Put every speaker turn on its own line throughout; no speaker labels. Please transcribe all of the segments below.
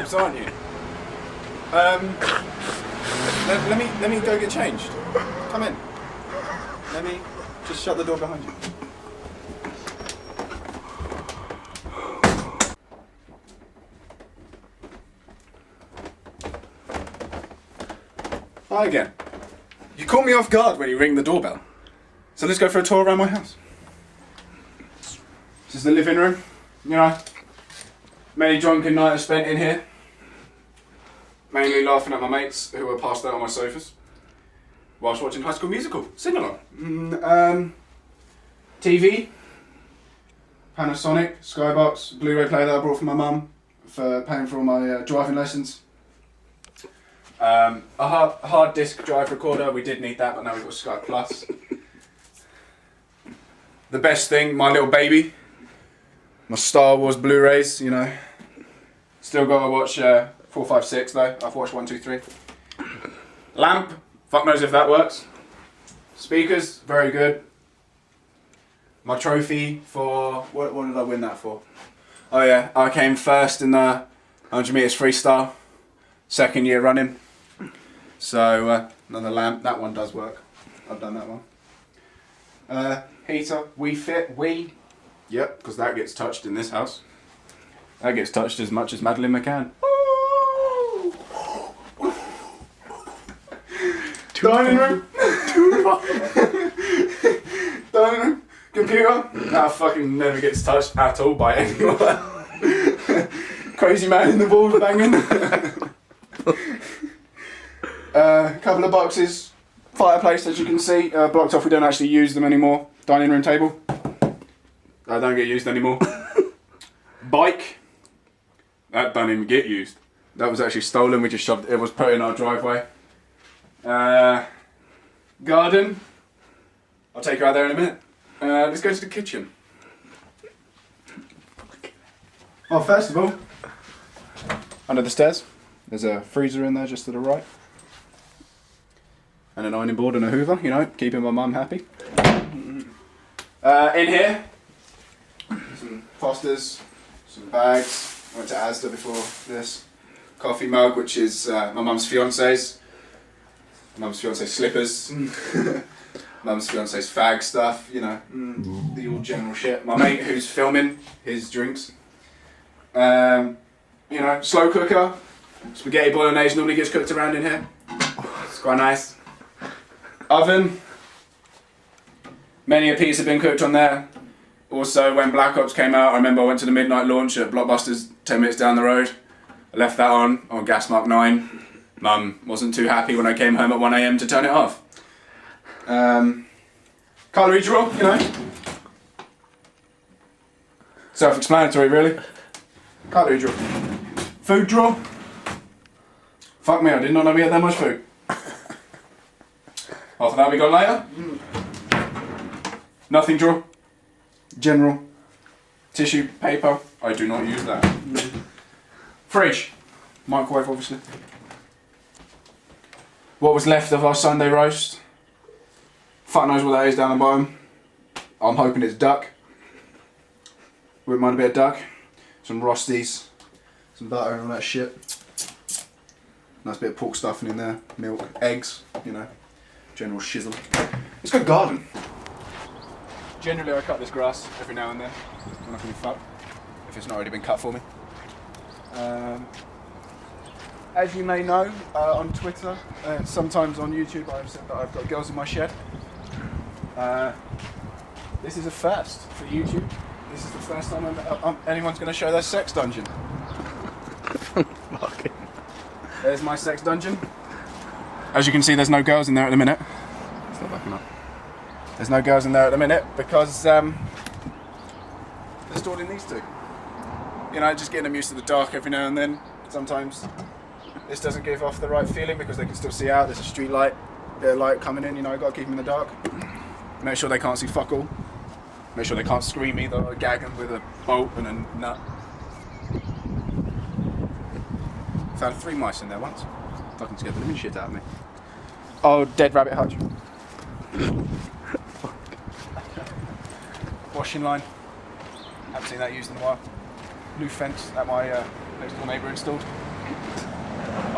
nerves, aren't you? Let me go get changed. Come in. Let me just shut the door behind you. Hi again. You caught me off guard when you ring the doorbell. So let's go for a tour around my house. This is the living room. You know, many drunken nights spent in here. Mainly laughing at my mates who were passed out on my sofas whilst watching High School Musical. Sing along. TV, Panasonic, Skybox, Blu-ray player that I brought from my mum for paying for all my driving lessons. A hard disk drive recorder, we did need that, but now we've got Sky Plus. The best thing, my little baby, my Star Wars Blu-rays, you know. Still got to watch 4, 5, 6 though. I've watched 1, 2, 3. Lamp, fuck knows if that works. Speakers, very good. My trophy for, what did I win that for? Oh yeah, I came first in the 100 metres freestyle, 2nd year running. So another lamp, that one does work. I've done that one. Heater, we. Yep, because that gets touched in this house. That gets touched as much as Madeline McCann. Dining room. Dining room. Computer. That fucking never gets touched at all by anyone. Crazy man in the walls banging. Couple of boxes. Fireplace, as you can see, blocked off. We don't actually use them anymore. Dining room table. That don't get used anymore. Bike. That don't even get used. That was actually stolen. We just shoved it. It was put in our driveway. Garden. I'll take you out there in a minute. Let's go to the kitchen. Well, first of all, under the stairs, there's a freezer in there just to the right. And an ironing board and a hoover, you know, keeping my mum happy. In here, some Fosters, some bags. I went to Asda before this. Coffee mug, which is my mum's fiance's. Mum's fiance's slippers. Mum's fiance's fag stuff, you know, the all general shit. My mate who's filming his drinks. You know, slow cooker. Spaghetti bolognese normally gets cooked around in here. It's quite nice. Oven. Many a piece have been cooked on there. Also, when Black Ops came out, I remember I went to the midnight launch at Blockbusters 10 minutes down the road. I left that on Gas Mark 9. Mum wasn't too happy when I came home at 1 AM to turn it off. Cutlery drawer, you know. Self-explanatory, really. Cutlery drawer. Food drawer. Fuck me, I did not know we had that much food. Half of that we got later. Nothing drawer. General. Tissue, paper. I do not use that. Fridge. Microwave, obviously. What was left of our Sunday roast. Fuck knows what that is down the bottom. I'm hoping it's duck. Wouldn't mind a bit of duck. Some Rosties. Some butter and all that shit. Nice bit of pork stuffing in there. Milk. Eggs. You know. General shizzle. It's a good garden. Generally I cut this grass every now and then. I'm not going to be fucked. If it's not already been cut for me. As you may know, on Twitter, sometimes on YouTube, I've said that I've got girls in my shed. This is a first for YouTube. This is the first time anyone's going to show their sex dungeon. There's my sex dungeon. As you can see, there's no girls in there at the minute. It's not backing up. There's no girls in there at the minute because they're stored in these two. You know, just getting them used to the dark every now and then. Sometimes this doesn't give off the right feeling because they can still see out. There's a street light, bit of light coming in. You know, I've got to keep them in the dark. Make sure they can't see fuck all. Make sure they can't scream either or gag them with a bolt and a nut. Found 3 mice in there once. Fucking scared the living shit out of me. Oh, dead rabbit hutch. Washing line. Haven't seen that used in a while. New fence that my next door neighbour installed.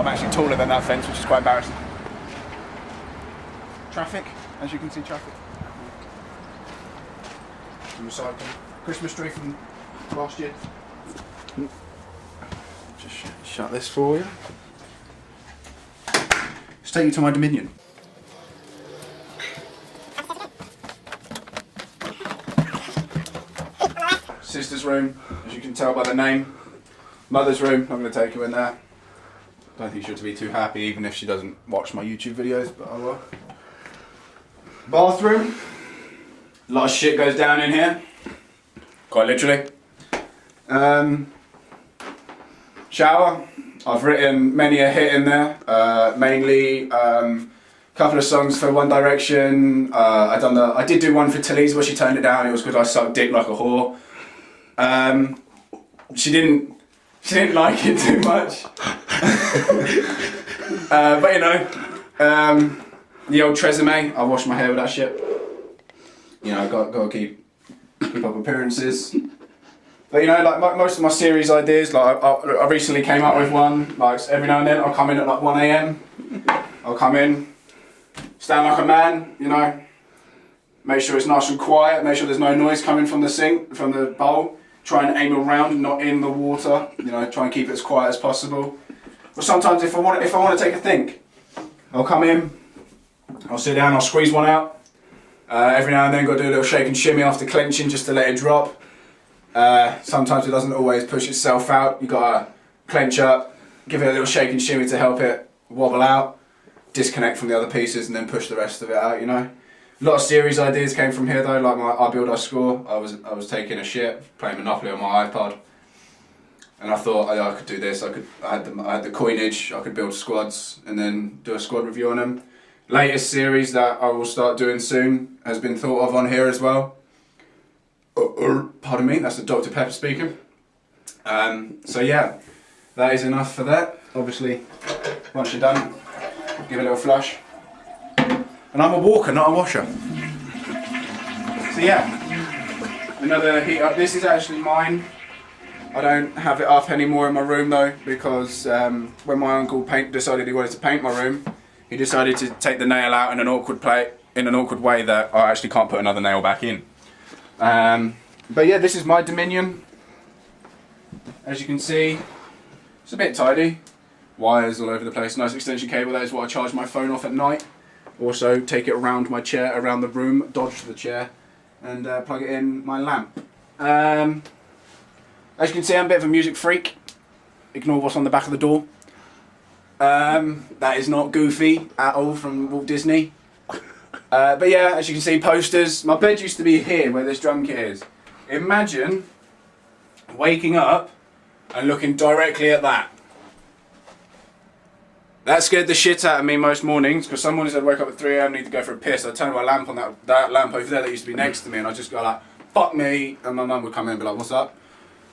I'm actually taller than that fence, which is quite embarrassing. Traffic, as you can see, traffic. Some recycling. Christmas tree from last year. Just shut this for you. Let's take you to my dominion. Sister's room, as you can tell by the name. Mother's room, I'm going to take you in there. Don't think she'll be too happy, even if she doesn't watch my YouTube videos, but I will. Bathroom. A lot of shit goes down in here. Quite literally. Shower. I've written many a hit in there. Mainly a couple of songs for One Direction. I did do one for Talise, but she turned it down. It was because I sucked dick like a whore. She didn't like it too much. But you know, the old Tresemme, I wash my hair with that shit. You know, got to keep up appearances. But you know, like most of my series ideas, like I recently came up with one. Like every now and then, I'll come in at like 1 AM. I'll come in, stand like a man. You know, make sure it's nice and quiet. Make sure there's no noise coming from the sink, from the bowl. Try and aim around, not in the water. You know, try and keep it as quiet as possible. But sometimes, if I want to take a think, I'll come in, I'll sit down, I'll squeeze one out. Every now and then, got to do a little shake and shimmy after clenching just to let it drop. Sometimes it doesn't always push itself out. You gotta clench up, give it a little shake and shimmy to help it wobble out, disconnect from the other pieces, and then push the rest of it out. You know. A lot of series ideas came from here though, like my I Build I Score. I was taking a shit, playing Monopoly on my iPod, and I thought I could do this. I had the coinage. I could build squads and then do a squad review on them. Latest series that I will start doing soon has been thought of on here as well. Pardon me, that's the Dr. Pepper speaking. So yeah, that is enough for that. Obviously, once you're done, give it a little flush. And I'm a walker, not a washer. So yeah, another heat up. This is actually mine. I don't have it up anymore in my room though, because when my uncle decided he wanted to paint my room, he decided to take the nail out in an awkward way that I actually can't put another nail back in. But yeah, this is my dominion. As you can see, it's a bit tidy. Wires all over the place. Nice extension cable. That is what I charge my phone off at night. Also, take it around my chair, around the room, dodge the chair, and plug it in my lamp. As you can see, I'm a bit of a music freak. Ignore what's on the back of the door. That is not Goofy at all from Walt Disney. But yeah, as you can see, posters. My bed used to be here where this drum kit is. Imagine waking up and looking directly at that. That scared the shit out of me most mornings, because some mornings I'd wake up at 3 AM, need to go for a piss. I'd turn my lamp on, that lamp over there that used to be next to me, and I'd just go like, fuck me, and my mum would come in and be like, what's up?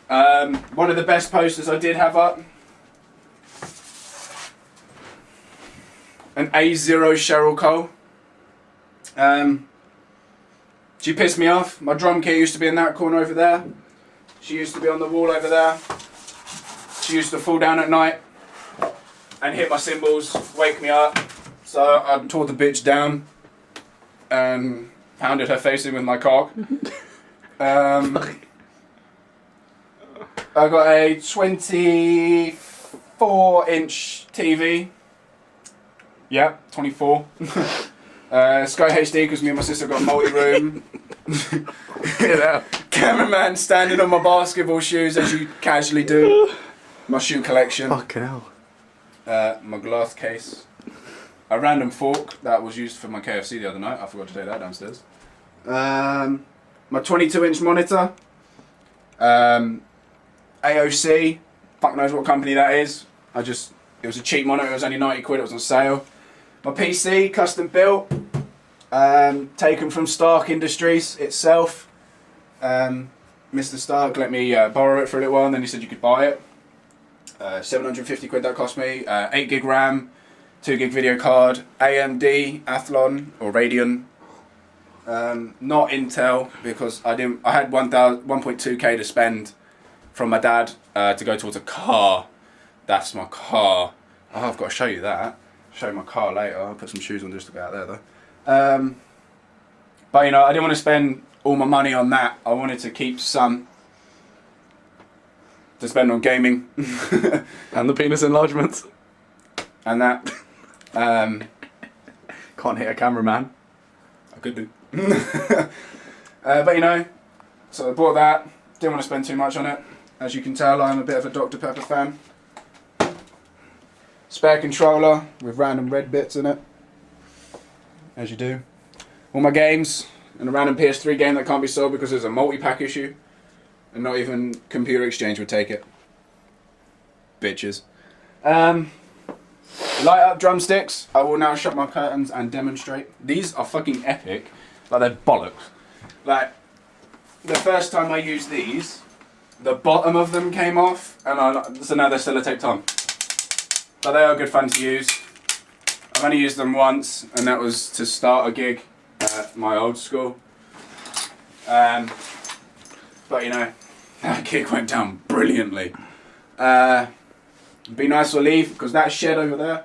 One of the best posters I did have up, an A0 Cheryl Cole. She pissed me off. My drum kit used to be in that corner over there. She used to be on the wall over there. She used to fall down at night and hit my cymbals, wake me up. So I tore the bitch down and pounded her face in with my cock. I got a 24-inch TV. Yeah, 24. Sky HD, because me and my sister got a multi-room. You know, cameraman standing on my basketball shoes, as you casually do. My shoe collection.
Fucking hell.
My glass case. A random fork that was used for my KFC the other night. I forgot to take that downstairs. My 22-inch monitor. AOC. Fuck knows what company that is. It was a cheap monitor. It was only 90 quid. It was on sale. My PC, custom built. Taken from Stark Industries itself. Mr. Stark let me borrow it for a little while, and then he said you could buy it. 750 quid that cost me. 8 gig RAM, 2 gig video card, AMD Athlon or Radeon. Not Intel, because I had 1.2k to spend from my dad to go towards a car. That's my car. Oh, I've got to show you that. Show you my car later. I'll put some shoes on just to go out there though. But you know, I didn't want to spend all my money on that. I wanted to keep some to spend on gaming.
And the penis enlargements.
And that.
Can't hit a cameraman.
I could do. But you know, so I bought that. Didn't want to spend too much on it. As you can tell, I'm a bit of a Dr. Pepper fan. Spare controller with random red bits in it. As you do. All my games. And a random PS3 game that can't be sold because there's a multi-pack issue. And not even Computer Exchange would take it. Bitches. Light up drumsticks. I will now shut my curtains and demonstrate. These are fucking epic. Like, they're bollocks. Like, the first time I used these, the bottom of them came off, and so now they're sellotape on. But they are good fun to use. I've only used them once, and that was to start a gig at my old school. But you know, that gig went down brilliantly. Be nice to leave, because that shed over there,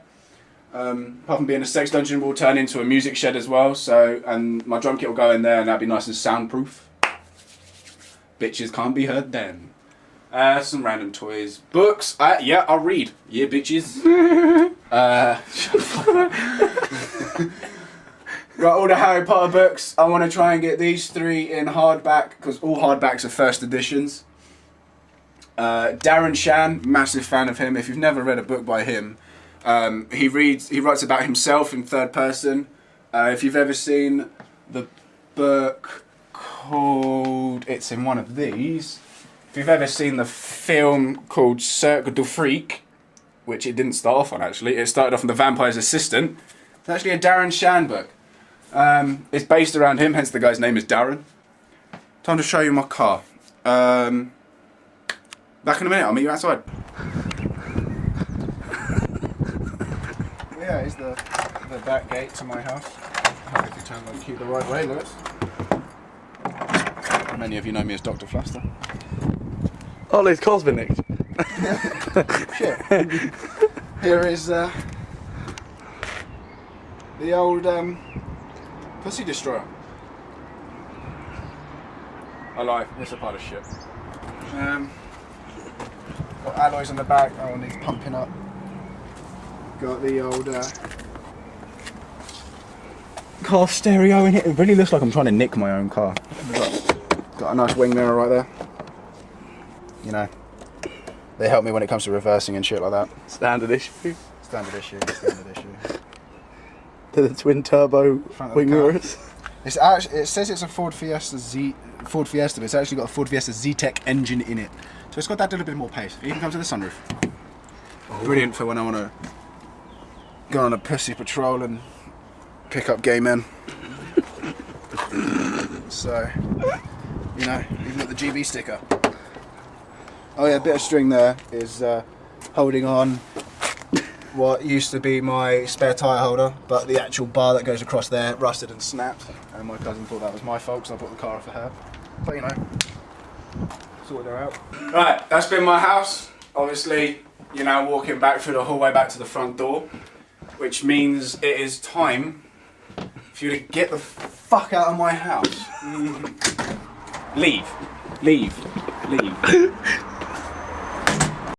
apart from being a sex dungeon, will turn into a music shed as well. So, and my drum kit will go in there, and that'll be nice and soundproof. Bitches can't be heard then. Some random toys, books. Yeah, I'll read. Yeah, bitches. Got all the Harry Potter books. I want to try and get these 3 in hardback, because all hardbacks are first editions. Darren Shan, massive fan of him. If you've never read a book by him, he writes about himself in third person. If you've ever seen the book called, it's in one of these. If you've ever seen the film called Cirque du Freak, which it didn't start off on actually, it started off on The Vampire's Assistant. It's actually a Darren Shan book. It's based around him, hence the guy's name is Darren. Time to show you my car. Back in a minute, I'll meet you outside. Yeah, it's the back gate to my house. I hope if you turn the key the right way, Lewis. Many of you know me as Dr. Fluster.
Oh, his car's been nicked.
Shit. Here is the old pussy destroyer. I lie, it's a pile of shit. Got alloys on the back, that one needs pumping up. Got the old car stereo in it. It really looks like I'm trying to nick my own car. Got a nice wing mirror right there. You know, they help me when it comes to reversing and shit like that.
Standard issue.
Standard issue.
To the twin turbo wing mirrors.
It's actually, it says it's a Ford Fiesta, but it's actually got a Ford Fiesta Z-Tech engine in it. So it's got that little bit more pace. It even comes with a sunroof. Oh. Brilliant for when I want to go on a pussy patrol and pick up gay men. So, you know, even got the GB sticker. Oh yeah, a bit of string there is holding on what used to be my spare tyre holder, but the actual bar that goes across there rusted and snapped, and my cousin thought that was my fault because I bought the car for her. But you know, sorted her out. Right, that's been my house. Obviously, you're now walking back through the hallway back to the front door, which means it is time for you to get the fuck out of my house. Leave.